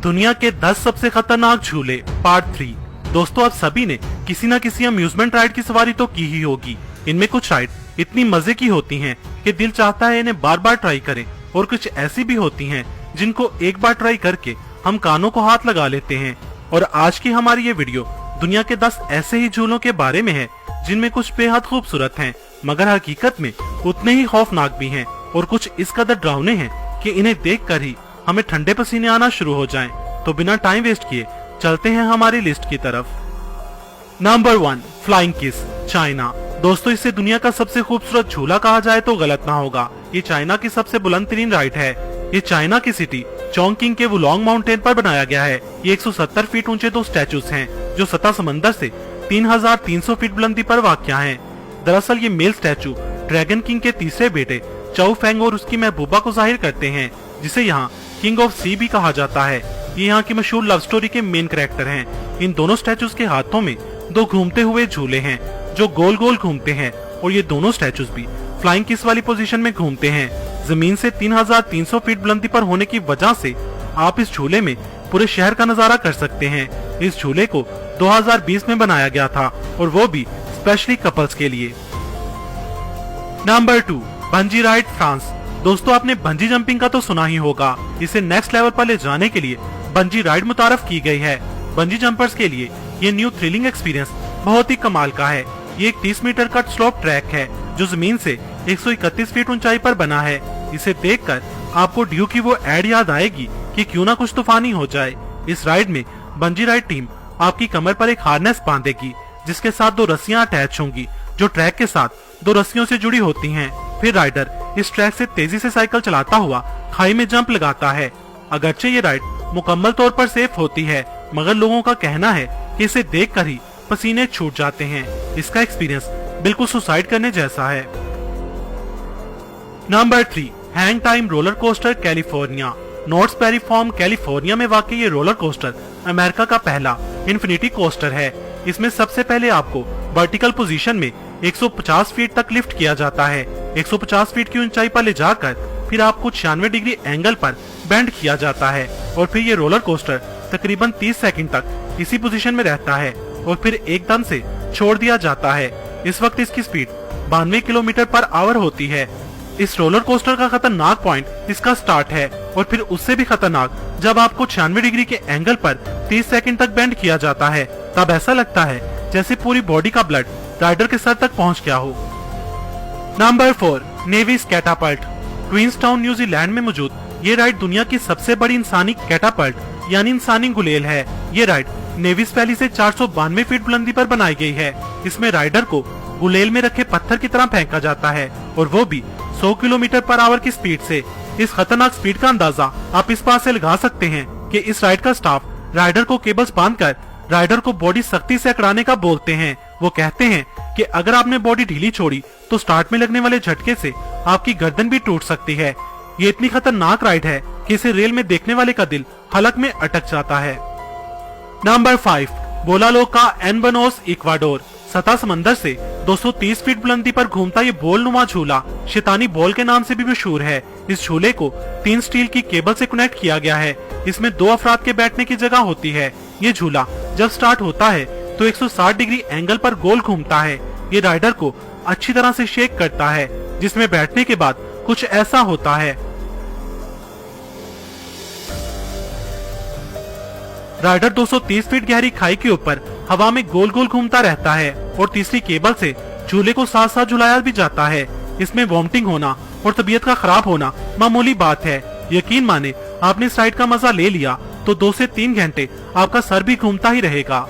दुनिया के 10 सबसे खतरनाक झूले पार्ट 3। दोस्तों, आप सभी ने किसी न किसी अम्यूजमेंट राइड की सवारी तो की ही होगी। इनमें कुछ राइड इतनी मजे की होती हैं कि दिल चाहता है इन्हें बार बार ट्राई करें, और कुछ ऐसी भी होती हैं जिनको एक बार ट्राई करके हम कानों को हाथ लगा लेते हैं। और आज की हमारी ये वीडियो दुनिया के 10 ऐसे ही झूलों के बारे में है जिनमें कुछ बेहद खूबसूरत हैं, मगर हकीकत में उतने ही खौफनाक भी हैं, और कुछ इस कदर डरावने हैं कि इन्हें देखकर ही हमें ठंडे पसीने आना शुरू हो जाएं। तो बिना टाइम वेस्ट किए चलते हैं हमारी लिस्ट की तरफ। Number 1, flying kiss, China. दोस्तों, इसे दुनिया का सबसे खूबसूरत झूला कहा जाए तो गलत ना होगा। ये चाइना की सबसे बुलंद तरीन राइड है। ये चाइना की सिटी चोंगकिंग के वुलोंग माउंटेन पर बनाया गया है। ये 170 फीट ऊंचे 2 स्टैचूज हैं जो सतह समंदर से 3300 फीट बुलंदी पर वाक़या हैं। दरअसल ये मेल स्टैचू ड्रैगन किंग के तीसरे बेटे चाओ फेंग और उसकी महबूबा को जाहिर करते हैं, जिसे यहाँ किंग ऑफ सी भी कहा जाता है। ये यहाँ की मशहूर लव स्टोरी के मेन कैरेक्टर हैं। इन दोनों स्टैचूज के हाथों में 2 घूमते हुए झूले हैं जो गोल गोल घूमते हैं, और ये दोनों स्टैचूज भी फ्लाइंग किस वाली पोजीशन में घूमते हैं। जमीन से 3300 फीट बुलंदी पर होने की वजह से आप इस झूले में पूरे शहर का नजारा कर सकते हैं। इस झूले को 2020 में बनाया गया था, और वो भी स्पेशली कपल्स के लिए। Number 2, bungee ride, France. दोस्तों, आपने बंजी जंपिंग का तो सुना ही होगा। इसे नेक्स्ट लेवल पर ले जाने के लिए बंजी राइड मुतारफ की गई है। बंजी जंपर्स के लिए ये न्यू थ्रिलिंग एक्सपीरियंस बहुत ही कमाल का है। ये एक 30 मीटर का स्लोप ट्रैक है जो जमीन से 131 फीट ऊंचाई पर बना है। इसे देखकर आपको ड्यू की वो एड याद आएगी कि क्यों ना कुछ तूफानी हो जाए। इस राइड में बंजी राइड टीम आपकी कमर पर एक हार्नेस बांधेगी जिसके साथ 2 रस्सियां अटैच होंगी जो ट्रैक के साथ 2 रस्सियों से जुड़ी होती हैं। फिर राइडर इस ट्रैक से तेजी से साइकिल चलाता हुआ खाई में जंप लगाता है। अगरचे ये राइड मुकम्मल तौर पर सेफ होती है, मगर लोगों का कहना है कि इसे देखकर ही पसीने छूट जाते हैं। इसका एक्सपीरियंस बिल्कुल सुसाइड करने जैसा है। Number 3, Hang Time roller coaster, California. नॉर्थ पेरी फॉर्म, कैलिफोर्निया में वाकई ये रोलर कोस्टर अमेरिका का पहला इन्फिनिटी कोस्टर है। इसमें सबसे पहले आपको वर्टिकल पोजीशन में 150 फीट तक लिफ्ट किया जाता है। 150 फीट की ऊंचाई पर ले जाकर फिर आपको 96 डिग्री एंगल पर बेंड किया जाता है, और फिर ये रोलर कोस्टर तकरीबन 30 सेकंड तक इसी पोजीशन में रहता है और फिर एकदम से छोड़ दिया जाता है। इस वक्त इसकी स्पीड 92 किलोमीटर पर आवर होती है। इस रोलर कोस्टर का खतरनाक पॉइंट इसका स्टार्ट है, और फिर उससे भी खतरनाक जब आपको 96 डिग्री के एंगल पर 30 सेकंड तक बेंड किया जाता है, तब ऐसा लगता है जैसे पूरी बॉडी का ब्लड राइडर के सर तक पहुंच गया हो। Number 4, Nevis catapult. Queenstown, New Zealand में मौजूद ये राइड दुनिया की सबसे बड़ी इंसानी कैटापल्ट यानी इंसानी गुलेल है। ये राइड नेवीज वैली से 492 फीट बुलंदी पर बनाई गई है। इसमें राइडर को गुलेल में रखे पत्थर की तरह फेंका जाता है, और वो भी 100 किलोमीटर पर आवर की स्पीड से। इस खतरनाक स्पीड का अंदाजा आप इस बात से लगा सकते हैं कि इस राइड का स्टाफ राइडर को केबल्स बांधकर राइडर को बॉडी सख्ती से अकड़ाने का बोलते हैं। वो कहते हैं कि अगर आपने बॉडी ढीली छोड़ी तो स्टार्ट में लगने वाले झटके से आपकी गर्दन भी टूट सकती है। ये इतनी खतरनाक राइड है कि इसे रेल में देखने वाले का दिल हलक में अटक जाता है। नंबर 5, बोलालो का एनबनोस, इक्वाडोर। सतह समंदर से 230 फीट बुलंदी पर घूमता ये बोल नुमा झूला शैतानी बॉल के नाम से भी मशहूर है। इस झूले को 3 स्टील की केबल से कनेक्ट किया गया है। इसमें 2 अफराद के बैठने की जगह होती है। ये झूला जब स्टार्ट होता है तो 160 डिग्री एंगल पर गोल घूमता है। ये राइडर को अच्छी तरह से शेक करता है, जिसमें बैठने के बाद कुछ ऐसा होता है। राइडर 230 फीट गहरी खाई के ऊपर हवा में गोल गोल घूमता रहता है, और तीसरी केबल से झूले को साथ साथ झुलाया भी जाता है। इसमें वॉमिटिंग होना और तबीयत का खराब होना मामूली बात है। यकीन माने आपने इस राइड का मजा ले लिया तो 2 से 3 घंटे आपका सर भी घूमता ही रहेगा।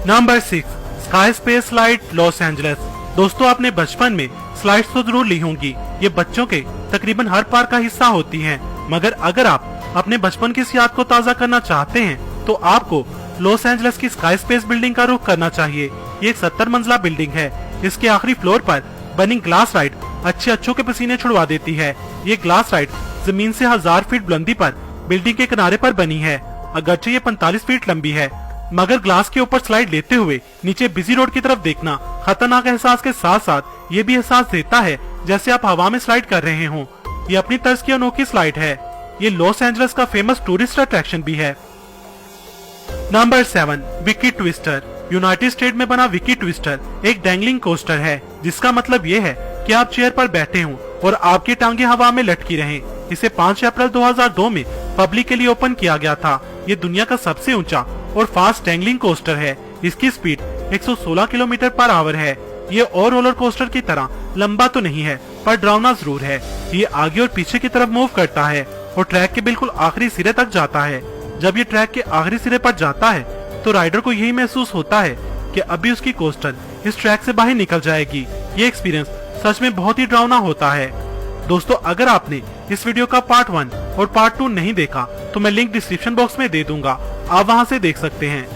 Number 6, sky space slide, Los Angeles. दोस्तों, आपने बचपन में स्लाइड्स तो जरूर ली होंगी। ये बच्चों के तकरीबन हर पार्क का हिस्सा होती हैं, मगर अगर आप अपने बचपन की इस याद को ताज़ा करना चाहते हैं तो आपको लॉस एंजलिस की स्काई स्पेस बिल्डिंग का रुख करना चाहिए। ये एक 70 मंजिला बिल्डिंग है। इसके आखिरी फ्लोर पर बनी ग्लास राइड अच्छों के पसीने छुड़वा देती है। ये ग्लास राइड जमीन से 1000 फीट बुलंदी पर बिल्डिंग के किनारे पर बनी है। अगरचे ये 45 फीट लंबी है, मगर ग्लास के ऊपर स्लाइड लेते हुए नीचे बिजी रोड की तरफ देखना खतरनाक एहसास के साथ साथ ये भी एहसास देता है जैसे आप हवा में स्लाइड कर रहे हों। ये अपनी तर्ज की अनोखी स्लाइड है। ये लॉस एंजलिस का फेमस टूरिस्ट अट्रैक्शन भी है। Number 7, Vicky twister. United state में बना विकी ट्विस्टर एक डैंगलिंग कोस्टर है, जिसका मतलब ये है कि आप चेयर पर बैठे हों और आपकी टांगे हवा में लटकी रहें। इसे 5 अप्रैल 2002 में पब्लिक के लिए ओपन किया गया था। ये दुनिया का सबसे ऊंचा और फास्ट डैंगलिंग कोस्टर है। इसकी स्पीड 116 किलोमीटर पर आवर है। ये और रोलर कोस्टर की तरह लंबा तो नहीं है, पर डरावना जरूर है। ये आगे और पीछे की तरफ मूव करता है और ट्रैक के बिल्कुल आखिरी सिरे तक जाता है। जब ये ट्रैक के आखिरी सिरे पर जाता है तो राइडर को यही महसूस होता है कि अभी उसकी कोस्टर इस ट्रैक से बाहर निकल जाएगी। ये एक्सपीरियंस सच में बहुत ही डरावना होता है। दोस्तों, अगर आपने इस वीडियो का पार्ट 1 और पार्ट 2 नहीं देखा तो मैं लिंक डिस्क्रिप्शन बॉक्स में दे दूंगा, आप वहां से देख सकते हैं।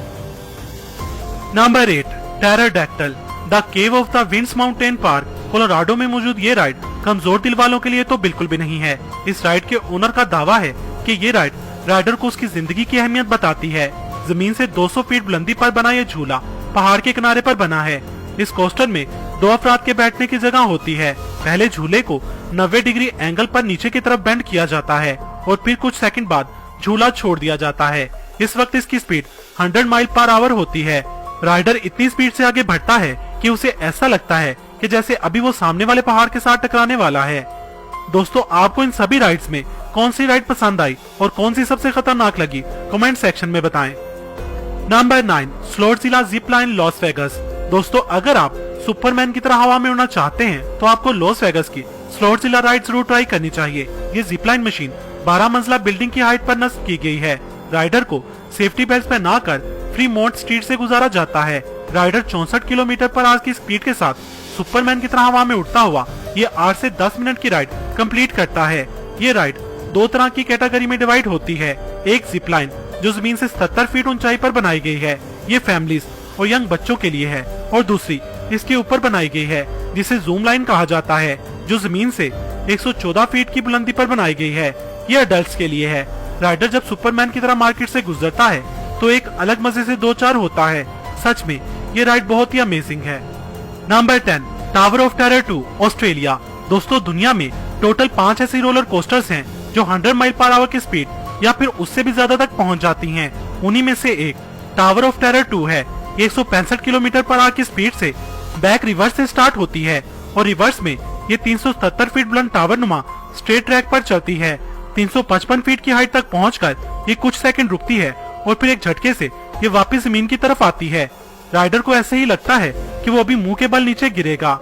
Number 8, pterodactyl. The cave of the winds mountain park Colorado में मौजूद ये राइड कमजोर दिल वालों के लिए तो बिल्कुल भी नहीं है। इस राइड के ओनर का दावा है कि ये राइड राइडर को उसकी जिंदगी की अहमियत बताती है। जमीन से 200 फीट बुलंदी पर बना ये झूला पहाड़ के किनारे पर बना है। इस कोस्टर में 2 अफराद के बैठने की जगह होती है। पहले झूले को 90 डिग्री एंगल पर नीचे की तरफ बेंड किया जाता है और फिर कुछ सेकंड बाद झूला छोड़ दिया जाता है। इस वक्त इसकी स्पीड 100 माइल पर आवर होती है। राइडर इतनी स्पीड से आगे बढ़ता है कि उसे ऐसा लगता है कि जैसे अभी वो सामने वाले पहाड़ के साथ टकराने वाला है। दोस्तों, आपको इन सभी राइड्स में कौन सी राइड पसंद आई और कौन सी सबसे खतरनाक लगी, कमेंट सेक्शन में बताएं। Number 9, SlotZilla zip line Las Vegas. दोस्तों, अगर आप सुपरमैन की तरह हवा में उड़ना चाहते हैं तो आपको लॉस वेगस की स्लोट्ज़िला राइड जरूर ट्राई करनी चाहिए। ये जिप लाइन मशीन 12 मंजिला बिल्डिंग की हाइट पर नस्ब की गई है। राइडर को सेफ्टी बेल्ट पहना कर फ्रीमोंट स्ट्रीट से गुजारा जाता है। राइडर 64 किलोमीटर पर आवर की स्पीड के साथ सुपरमैन की तरह हवा में उड़ता हुआ ये 8 से 10 मिनट की राइड कंप्लीट करता है। ये राइड 2 तरह की कैटेगरी में डिवाइड होती है। एक जिप लाइन जो जमीन से 70 फीट ऊंचाई पर बनाई गई है, ये फैमिलीज और यंग बच्चों के लिए है। और दूसरी इसके ऊपर बनाई गई है जिसे जूम लाइन कहा जाता है, जो जमीन से 114 फीट की बुलंदी पर बनाई गई है। ये अडल्ट्स के लिए है। राइडर जब सुपरमैन की तरह मार्केट से गुजरता है तो एक अलग मजे से 2-4 होता है। सच में ये राइड बहुत ही अमेजिंग है। Number 10, tower of terror 2, Australia. दोस्तों, दुनिया में टोटल 5 ऐसी रोलर कोस्टर्स हैं जो 100 माइल पर आवर की स्पीड या फिर उससे भी ज्यादा तक पहुंच जाती हैं। उन्हीं में से एक टावर ऑफ टेरर 2 है। 165 किलोमीटर पर आवर की स्पीड से बैक रिवर्स से स्टार्ट होती है और रिवर्स में ये 370 फीट बुलंद टावर नुमा स्ट्रेट ट्रैक पर चलती है। 355 फीट की हाइट तक पहुंचकर ये कुछ सेकंड रुकती है और फिर एक झटके से ये वापस जमीन की तरफ आती है। राइडर को ऐसे ही लगता है कि वो अभी मुंह के बल नीचे गिरेगा।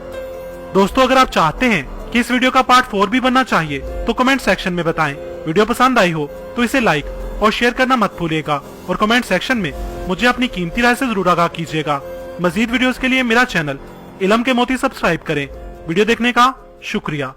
दोस्तों, अगर आप चाहते हैं कि इस वीडियो का पार्ट 4 भी बनना चाहिए तो कमेंट सेक्शन में बताएं। वीडियो पसंद आई हो तो इसे लाइक और शेयर करना मत भूलिएगा और कमेंट सेक्शन में मुझे अपनी कीमती राय से जरूर आगाह कीजिएगा। मजीद वीडियोस के लिए मेरा चैनल इलम के मोती सब्सक्राइब करें। वीडियो देखने का शुक्रिया।